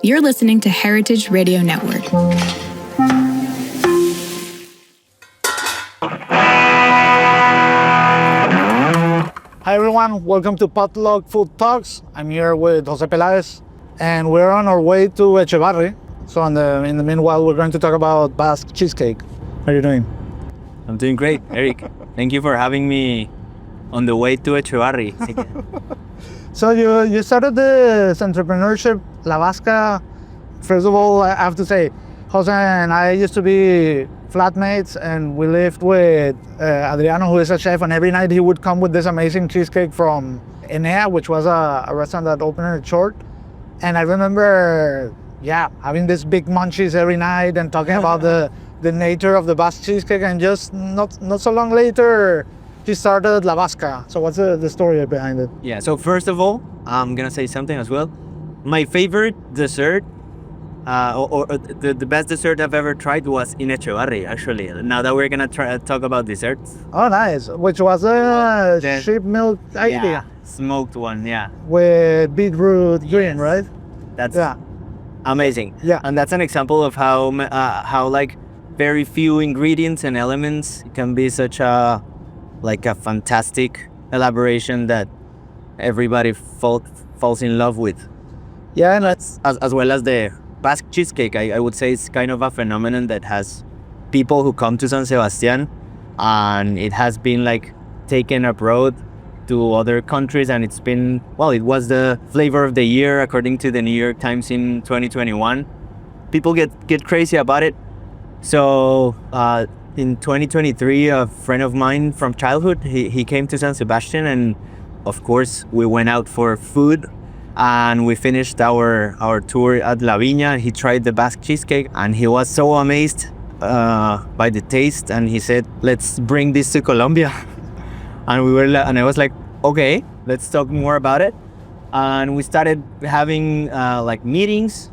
You're listening to Heritage Radio Network. Hi everyone, welcome to Potluck Food Talks. I'm here with José Peláez, and we're on our way to Etxebarri. So in the meanwhile, we're going to talk about Basque Cheesecake. How are you doing? I'm doing great, Eric. Thank you for having me on the way to Etxebarri. So you started this entrepreneurship, Lavaska. First of all, I have to say, Jose and I used to be flatmates, and we lived with Adriano, who is a chef, and every night he would come with this amazing cheesecake from Enea, which was a restaurant that opened in Short. And I remember, having these big munchies every night and talking about the nature of the Basque cheesecake, and just not so long later, she started Lavaska. So what's the story behind it? Yeah, so first of all, I'm gonna say something as well. My favorite dessert, or the best dessert I've ever tried was in Etxebarri, actually. Now that we're gonna talk about desserts. Oh, nice. Which was a sheep milk idea. Yeah, smoked one, yeah. With beetroot green, right? That's amazing. Yeah. And that's an example of how like very few ingredients and elements can be such a fantastic elaboration that everybody falls in love with. Yeah, and as well as the Basque cheesecake, I would say it's kind of a phenomenon that has people who come to San Sebastián, and it has been like taken abroad to other countries, and it was the flavor of the year according to the New York Times in 2021. People get crazy about it. So in 2023, a friend of mine from childhood, he came to San Sebastián, and of course we went out for food, and we finished our tour at La Viña. He tried the Basque cheesecake, and he was so amazed by the taste, and he said, let's bring this to Colombia. And I was like, okay, let's talk more about it. And we started having meetings,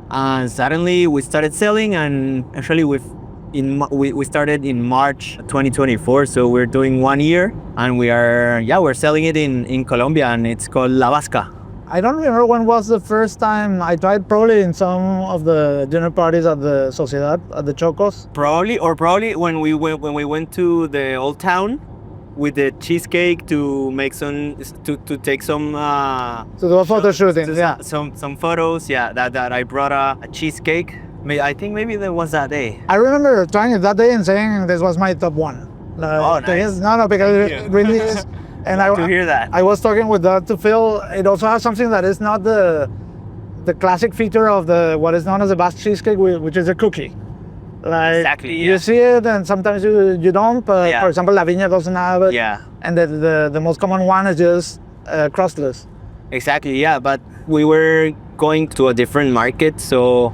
and suddenly we started selling, and actually we started in March 2024, so we're doing 1 year, and we're selling it in Colombia, and it's called Lavaska. I don't remember when was the first time I tried. Probably in some of the dinner parties at the Sociedad, at the Chocos. Probably when we went to the old town with the cheesecake to make to take some to do a photo shooting. Some photos. Yeah, that I brought a cheesecake. I think maybe that was that day. I remember trying it that day and saying this was my top one. Nice. No, because it really is. And to hear that. I was talking with that to Phil. It also has something that is not the classic feature of what is known as a Basque cheesecake, which is a cookie. Exactly. Yeah. You see it, and sometimes you don't. But for example, La Viña doesn't have it. Yeah. And the most common one is just crustless. Exactly. Yeah. But we were going to a different market, so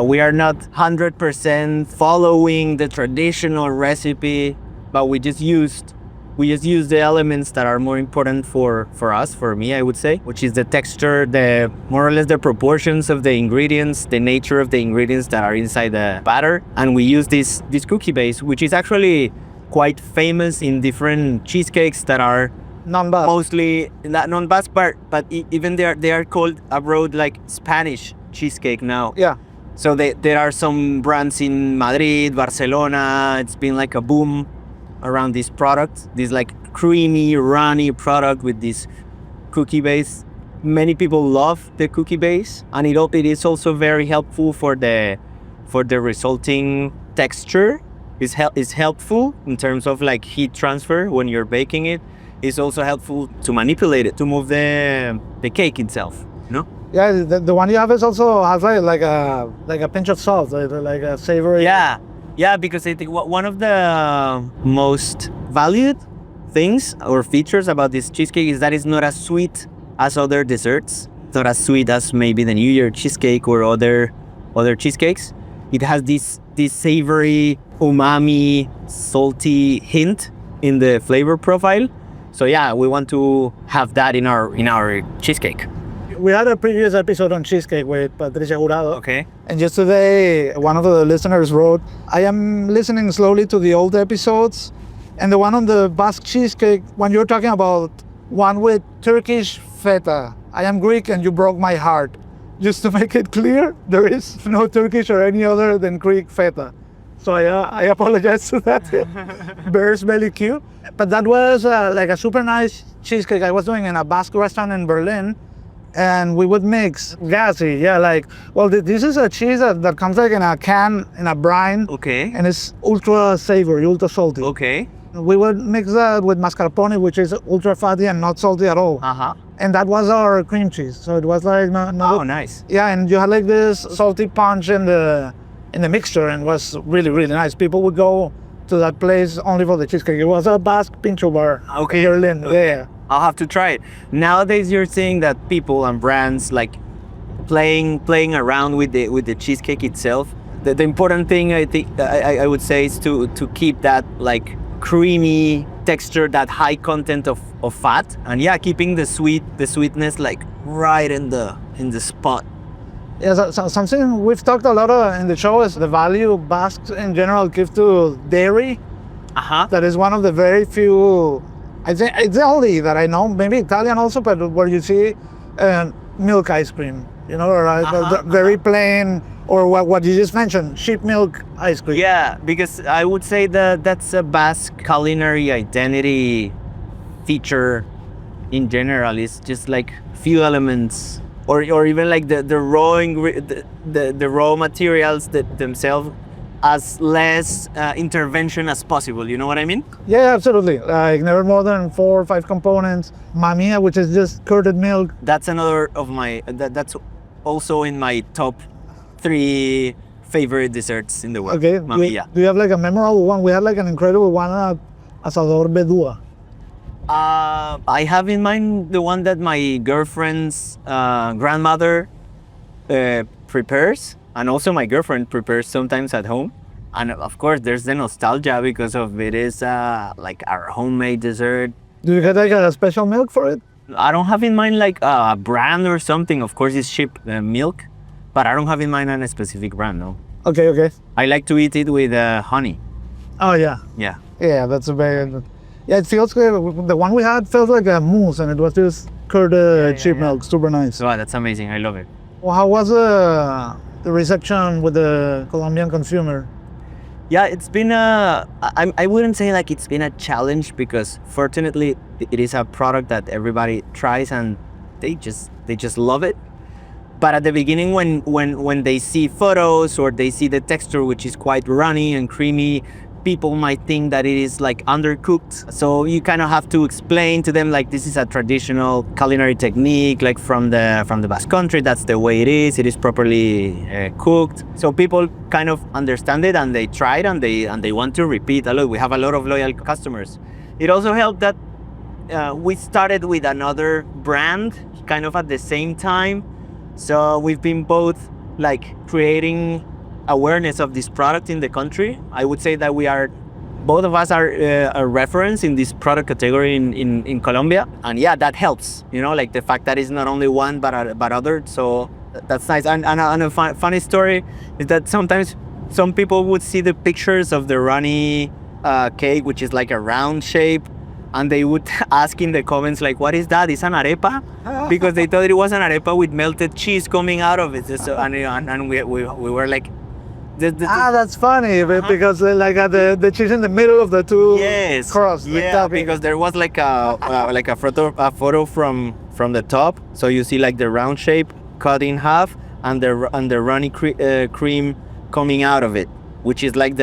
we are not 100% following the traditional recipe, but we just used the elements that are more important for us, for me, I would say, which is the texture, the more or less the proportions of the ingredients, the nature of the ingredients that are inside the batter. And we use this cookie base, which is actually quite famous in different cheesecakes that are non-Basque. Mostly not non-Basque, but even they are called abroad like Spanish cheesecake now. Yeah. So there are some brands in Madrid, Barcelona. It's been like a boom around this product, this like creamy, runny product with this cookie base. Many people love the cookie base, and it is also very helpful for the resulting texture. It's helpful in terms of like heat transfer when you're baking it. It's also helpful to manipulate it, to move the cake itself, you know? Yeah, the one you have is also has like a pinch of salt, like a savory. Yeah, because I think one of the most valued things or features about this cheesecake is that it's not as sweet as other desserts. It's not as sweet as maybe the New Year cheesecake or other cheesecakes. It has this savory, umami, salty hint in the flavor profile. So yeah, we want to have that in our cheesecake. We had a previous episode on cheesecake with Patricia Jurado. Okay. And just today, one of the listeners wrote, I am listening slowly to the old episodes, and the one on the Basque cheesecake, when you're talking about one with Turkish feta, I am Greek and you broke my heart. just to make it clear, there is no Turkish or any other than Greek feta. So I apologize to that. Bears belly Q. But that was like a super nice cheesecake I was doing in a Basque restaurant in Berlin. And we would mix gassy, this is a cheese that comes like in a can, in a brine. Okay. And it's ultra savory, ultra salty. Okay. We would mix that with mascarpone, which is ultra fatty and not salty at all. Uh-huh. And that was our cream cheese. So it was like Oh, nice. Yeah, and you had like this salty punch in the mixture, and it was really, really nice. People would go to that place only for the cheesecake. It was a Basque pincho bar. Okay. In Berlin. Yeah. I'll have to try it. Nowadays, you're seeing that people and brands like playing around with the cheesecake itself. The important thing I think I would say is to keep that like creamy texture, that high content of fat, and keeping the sweetness like right in the spot. Yeah, so something we've talked a lot in the show is the value Basques in general give to dairy. Uh-huh. That is one of the very few, I think it's the only that I know, maybe Italian also, but where you see milk ice cream, or very plain, or what you just mentioned, sheep milk ice cream. Yeah, because I would say that that's a Basque culinary identity feature in general. It's just like few elements, or even like the raw materials that themselves, as less intervention as possible. You know what I mean? Yeah, absolutely. Like never more than 4 or 5 components. Mamia, which is just curded milk. That's another of my. That's also in my top 3 favorite desserts in the world. Okay. Mamia. Do you have like a memorable one? We had like an incredible one at Asador Bedua. I have in mind the one that my girlfriend's grandmother prepares. And also my girlfriend prepares sometimes at home. And of course there's the nostalgia because of it is like our homemade dessert. Do you get like a special milk for it? I don't have in mind like a brand or something. Of course it's sheep milk, but I don't have in mind a specific brand, no. Okay. I like to eat it with honey. Oh yeah. Yeah. Yeah, that's a very, it feels good. The one we had felt like a mousse, and it was just curded sheep milk, super nice. So that's amazing, I love it. Well, how was the reception with the Colombian consumer? Yeah, it's been I wouldn't say like it's been a challenge, because fortunately it is a product that everybody tries and they just love it. But at the beginning, when they see photos or they see the texture, which is quite runny and creamy, people might think that it is like undercooked. So you kind of have to explain to them like this is a traditional culinary technique, like from the Basque country. That's the way it is. It is properly cooked. So people kind of understand it and they try it and they want to repeat a lot. We have a lot of loyal customers. It also helped that we started with another brand kind of at the same time. So we've been both like creating awareness of this product in the country. I would say that both of us are a reference in this product category in Colombia. And yeah, that helps, like the fact that it's not only one, but other. So that's nice. And a funny story is that sometimes some people would see the pictures of the runny cake, which is like a round shape, and they would ask in the comments like, what is that? Is an arepa? Because they thought it was an arepa with melted cheese coming out of it. So, and we were like, that's funny, because like the cheese in the middle of the two crust. Yeah, because there was like a photo from the top, so you see like the round shape cut in half and the runny cream coming out of it, which is like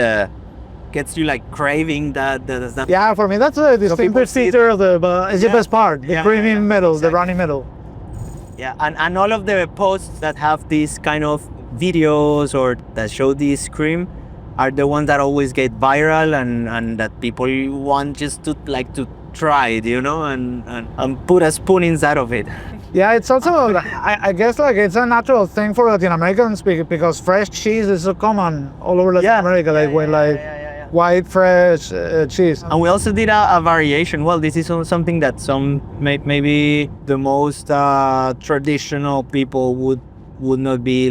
gets you like craving that. Yeah, for me that's a distinctive feature of it's the best part, the creamy middle, exactly. The runny middle. Yeah, and all of the posts that have these kind of videos or that show this cream are the ones that always get viral and that people want just to try it, and put a spoon inside of it. Yeah, it's also I guess like it's a natural thing for Latin Americans because fresh cheese is so common all over Latin America, white fresh cheese. And we also did a variation. Well, this is something that some maybe the most traditional people would not be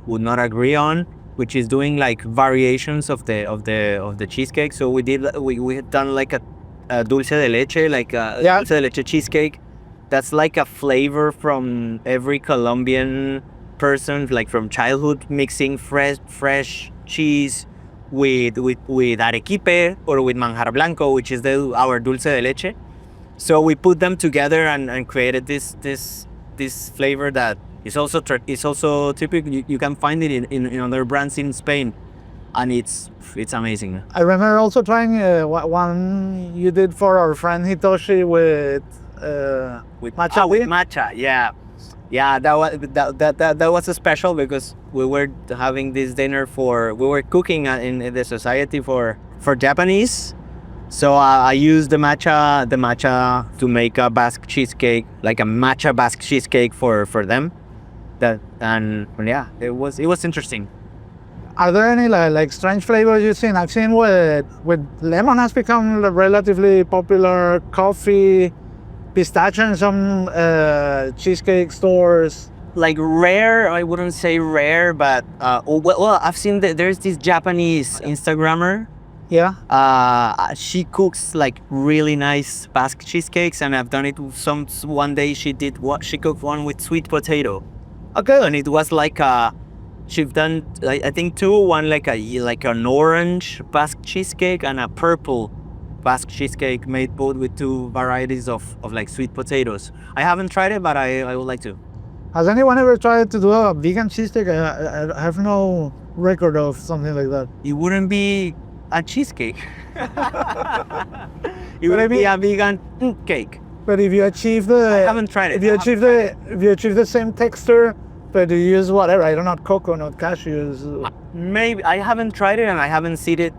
would not agree on, which is doing like variations of the cheesecake. So we had done like a dulce de leche, dulce de leche cheesecake, that's like a flavor from every Colombian person, like from childhood, mixing fresh cheese with arequipe or with manjar blanco, which is our dulce de leche. So we put them together and created this flavor that is also typical. You can find it in other brands in Spain, and it's amazing. I remember also trying one you did for our friend Hitoshi with matcha. With matcha, yeah. That was a special because we were having this dinner we were cooking in the society for Japanese. So I used the matcha to make a Basque cheesecake, like a matcha Basque cheesecake for them. It was interesting. Are there any like strange flavors you've seen? I've seen with lemon has become relatively popular. Coffee, pistachio in some cheesecake stores. Like rare, I wouldn't say rare, but I've seen that there's this Japanese Instagrammer. Yeah. She cooks like really nice Basque cheesecakes, and I've done it one day. She cooked one with sweet potato. Okay. And it was like she've done I think two, one like an orange Basque cheesecake and a purple Basque cheesecake, made both with two varieties of like sweet potatoes. I haven't tried it, but I would like to. Has anyone ever tried to do a vegan cheesecake? I have no record of something like that. It wouldn't be a cheesecake. It would be a vegan cake. But if you achieve I haven't tried it. If you achieve the same texture, but you use whatever, I don't know, coconut, cashews. Maybe I haven't tried it, and I haven't seen it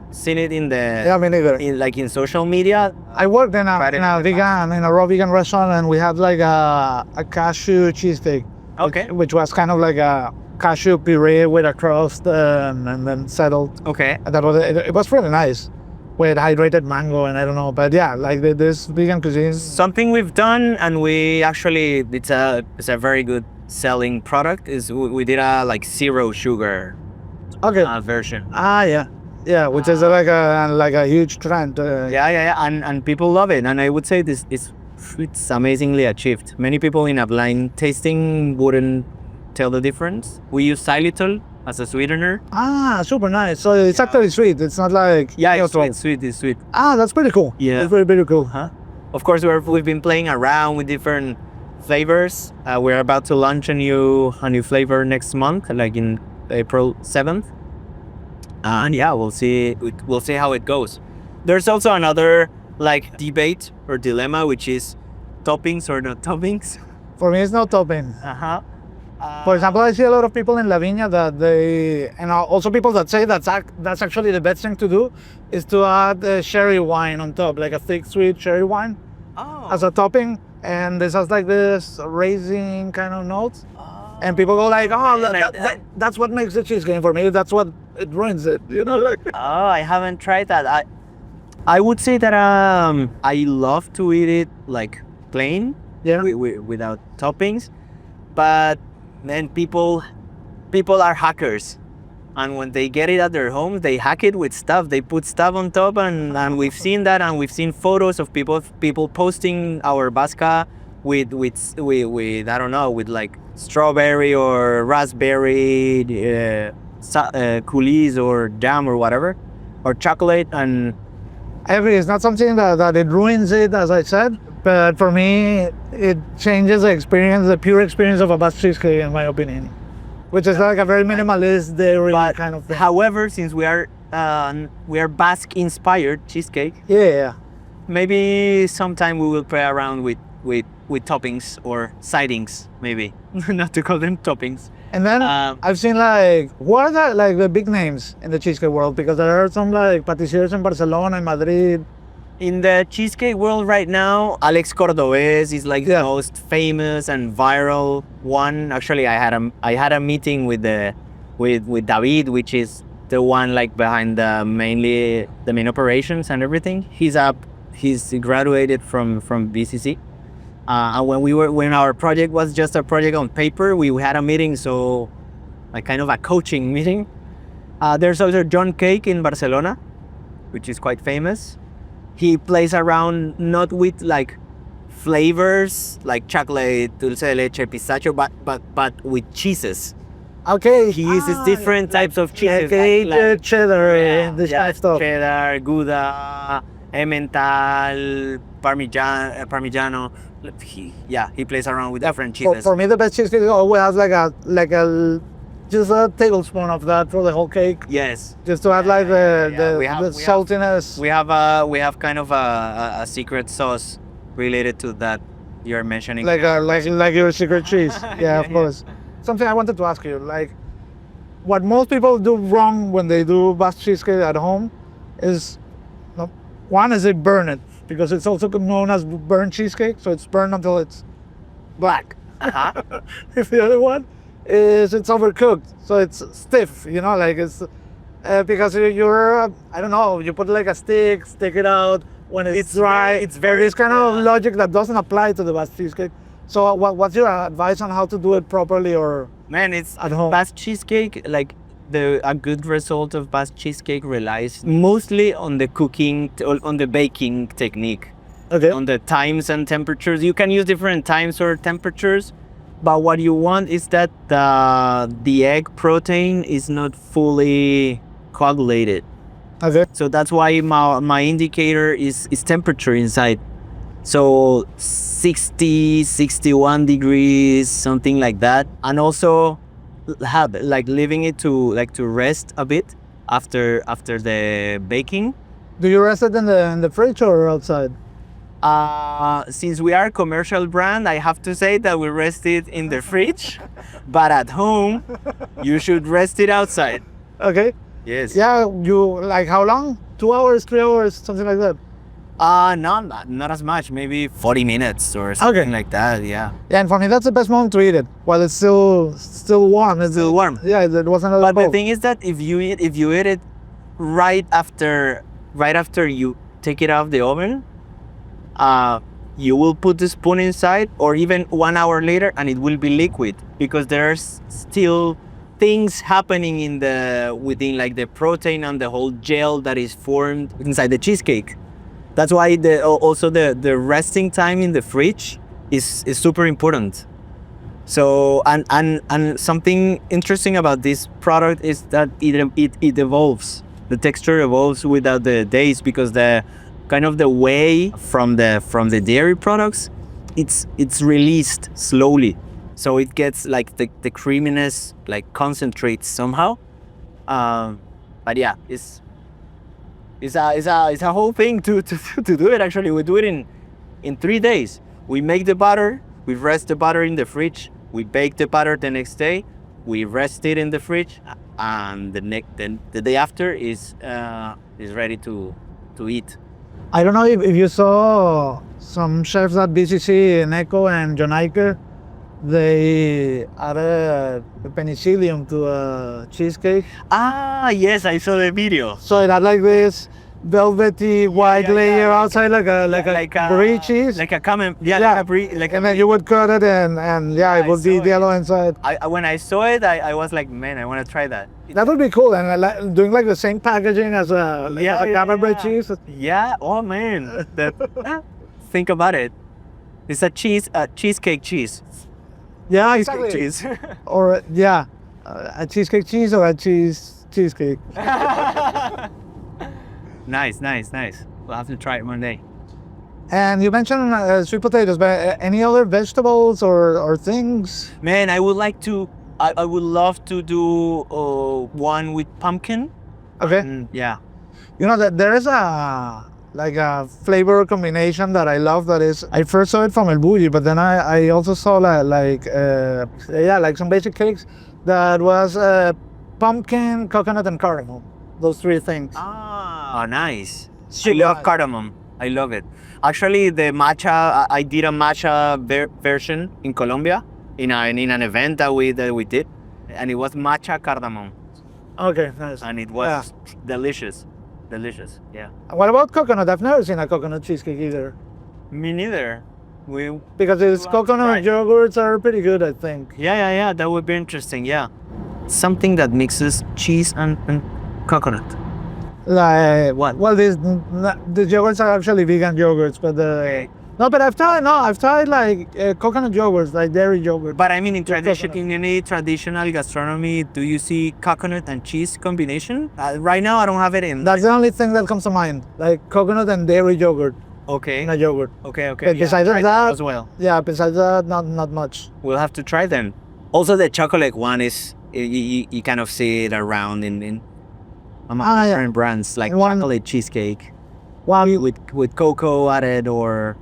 in the. Yeah, me neither. In social media. I worked in a raw vegan restaurant, and we had like a cashew cheesecake. Okay. Which was kind of like a cashew puree with a crust and then settled. Okay. And it was really nice with hydrated mango, and I don't know, but yeah, like this vegan cuisine. Something we've done, and we actually it's a very good selling product, is we did a like zero sugar version. Yeah, which is like a huge trend. And people love it, and I would say it's amazingly achieved. Many people in a blind tasting wouldn't tell the difference. We use xylitol as a sweetener. Super nice. So it's actually sweet. It's not like it's sweet. That's pretty cool. Yeah, that's pretty cool. Of course, we've been playing around with different flavors. We're about to launch a new flavor next month, like in April 7th. And yeah, we'll see how it goes. There's also another like debate or dilemma, which is toppings or not toppings. For me, it's not topping. For example, I see a lot of people in La Viña and also people that say that's actually the best thing to do, is to add sherry wine on top, like a thick sweet sherry wine as a topping. And this has like this raisin kind of notes. And people go like, that's what makes the cheesecake for me. That's what it ruins it, like. I haven't tried that. I would say that I love to eat it like plain, without toppings. But then people are hackers, and when they get it at their homes, they hack it with stuff. They put stuff on top, and we've seen that, and we've seen photos of people posting our VASCA with I don't know, with like strawberry or raspberry coulis or jam or whatever, or chocolate. And I agree, it's not something that it ruins it, as I said, but for me it changes the pure experience of a Basque cheesecake, in my opinion, which is like a very minimalist dairy kind of thing. However, since we are Basque inspired cheesecake, maybe sometime we will play around with toppings or sidings, maybe. Not to call them toppings. And then I've seen like, what are the big names in the cheesecake world? Because there are some like patissiers in Barcelona and Madrid. In the cheesecake world right now, Alex Cordobés is like the most famous and viral one. Actually, I had a meeting with David, which is the one like behind mainly the main operations and everything. He's graduated from BCC. And when our project was just a project on paper, we had a meeting, so like kind of a coaching meeting. There's also John Cake in Barcelona, which is quite famous. He plays around not with like flavors like chocolate, dulce de leche, pistachio, but with cheeses. Okay. He uses different types of cheeses. Like cheddar, this kind of stuff. Cheddar, Gouda, Emmental, Parmigiano. He plays around with different cheeses. For me, the best cheesecake always has just a tablespoon of that for the whole cake. Yes. Just to add like the We saltiness. We have kind of a secret sauce related to that you're mentioning. Like your secret cheese. Yeah, of course. Something I wanted to ask you, like, what most people do wrong when they do Basque cheesecake at home is, one is they burn it, because it's also known as burnt cheesecake, so it's burned until it's black. If the other one is it's overcooked, so it's stiff, like it's because you're I don't know, you put like a stick it out when it's dry. It's very this kind of logic that doesn't apply to the Basque cheesecake. So what's your advice on how to do it properly or it's at home? Basque cheesecake, like a good result of Basque cheesecake relies mostly on the cooking, on the baking technique. Okay. On the times and temperatures. You can use different times or temperatures, but what you want is that the egg protein is not fully coagulated. Okay. So that's why my indicator is temperature inside. So 60, 61 degrees, something like that. And also have like leaving it to rest a bit after the baking. Do you rest it in the fridge or outside? Since we are a commercial brand, I have to say that we rest it in the fridge, but at home, you should rest it outside. Okay. Yes. Yeah, you like how long? 2 hours, 3 hours, something like that. Not as much, maybe 40 minutes or something like that, yeah. Yeah, and for me, that's the best moment to eat it, while it's still warm. It's still warm. Yeah, it wasn't. But the thing is that if you eat it right after you take it out of the oven, you will put the spoon inside, or even 1 hour later, and it will be liquid because there's still things happening within like the protein and the whole gel that is formed inside the cheesecake. That's why the resting time in the fridge is super important. So and something interesting about this product is that it evolves. The texture evolves without the days, because the kind of the whey from the dairy products, it's released slowly. So it gets like the creaminess like concentrates somehow. But yeah, it's a whole thing to do it. Actually, we do it in 3 days. We make the batter, we rest the batter in the fridge, we bake the batter the next day, we rest it in the fridge, and the day after is ready to eat. I don't know if you saw some chefs at BCC, Neko and Jonaiker, they added penicillium to a cheesecake. Yes, I saw the video. So it had like this velvety white layer outside, like a brie cheese. Like a common, like a brie. And then you would cut it and it would be yellow inside. When I saw it, I was like, man, I want to try that. That would be cool, and doing like the same packaging as a camembert cheese. Yeah. Oh man, think about it. It's a cheesecake cheese. Yeah, exactly. Cheese. Or a cheesecake cheese or a cheesecake. Nice. We'll have to try it one day. And you mentioned sweet potatoes, but any other vegetables or things? Man, I would love to do one with pumpkin. Okay. Yeah. You know that there is a flavor combination that I love. That is, I first saw it from El Bulli, but then I also saw like some basic cakes that was pumpkin, coconut, and cardamom. Those three things. Oh, nice. I love cardamom. I love it. Actually, the matcha, I did a matcha version in Colombia in an event that we did, and it was matcha cardamom. Okay, nice. And it was delicious. Delicious, yeah. What about coconut? I've never seen a coconut cheesecake either. Me neither. Because its coconut yogurts are pretty good, I think. Yeah. That would be interesting. Yeah, something that mixes cheese and coconut. Like what? Well, the yogurts are actually vegan yogurts, but No, but I've tried like coconut yogurts, like dairy yogurt. But I mean, in any traditional gastronomy, do you see coconut and cheese combination? Right now, I don't have it in. That's the only thing that comes to mind, like coconut and dairy yogurt. Okay. In a yogurt. Okay. But besides that that, as well. yeah, besides that, not much. We'll have to try them. Also, the chocolate one is you kind of see it around in different brands like chocolate cheesecake. With cocoa added or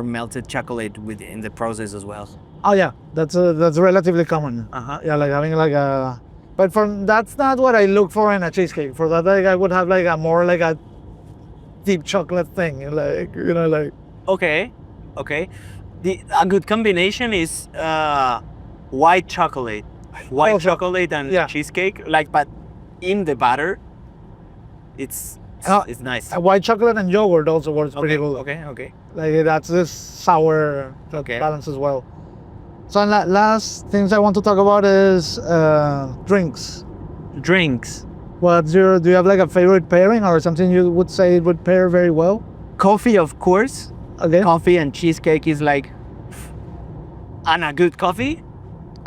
melted chocolate in the process as well. Oh yeah, that's relatively common. Yeah, like having like a, but that's not what I look for in a cheesecake. For that, like I would have like a more like a deep chocolate thing, like like. Okay. A good combination is white chocolate and cheesecake. Like, but in the batter, it's nice. White chocolate and yogurt also works pretty good. Okay. Like that's this sour balance as well. So last things I want to talk about is drinks. Drinks. Do you have like a favorite pairing or something you would say it would pair very well? Coffee, of course. Okay. Coffee and cheesecake is like, and a good coffee.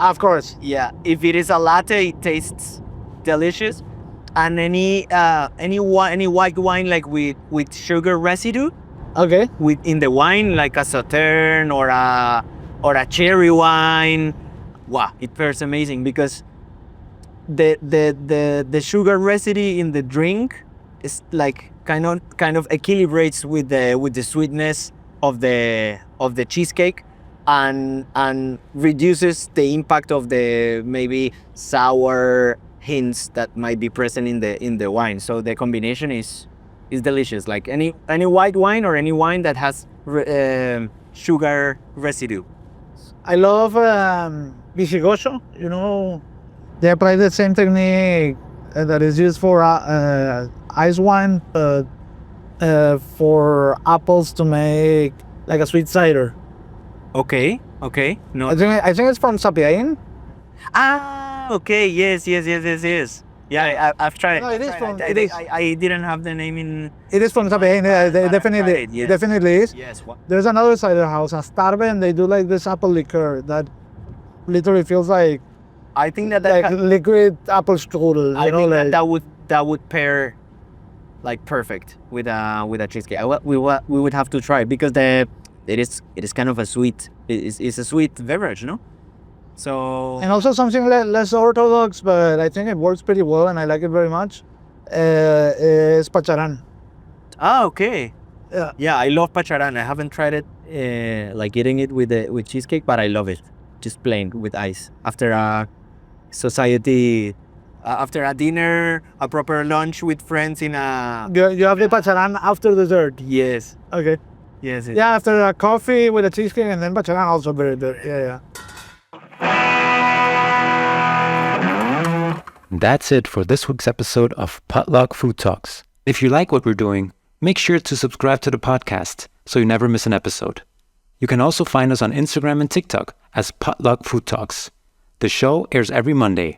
Of course. Yeah. If it is a latte, it tastes delicious. And any white wine like with sugar residue. Okay. In the wine, like a Sauterne or a cherry wine. Wow, it pairs amazing because the sugar residue in the drink is like kind of equilibrates with the sweetness of the cheesecake and reduces the impact of the maybe sour hints that might be present in the wine. So the combination is delicious. Like any white wine or any wine that has sugar residue. I love Bisigoso. They apply the same technique that is used for ice wine for apples to make like a sweet cider. Okay. No. I think it's from Sapiain. Okay. Yes. Yeah, I've tried. No, it is from. I didn't have the name in. It is from Sapiain. Definitely is. Yes. There's another cider house, Astarbe, and they do like this apple liqueur that literally feels like. I think that like liquid apple strudel. That would pair like perfect with a cheesecake. We would have to try because it is kind of a sweet. It's a sweet beverage, no? So. And also something less orthodox, but I think it works pretty well, and I like it very much. Is pacharán. Okay. Yeah, I love pacharán. I haven't tried it, like eating it with cheesecake, but I love it, just plain with ice after a society. After a dinner, a proper lunch with friends in a. You have the pacharán after dessert. Yes. Okay. Yes. Yeah, after a coffee with a cheesecake and then pacharán also very good. Yeah. That's it for this week's episode of Potluck Food Talks. If you like what we're doing, make sure to subscribe to the podcast so you never miss an episode. You can also find us on Instagram and TikTok as Potluck Food Talks. The show airs every Monday.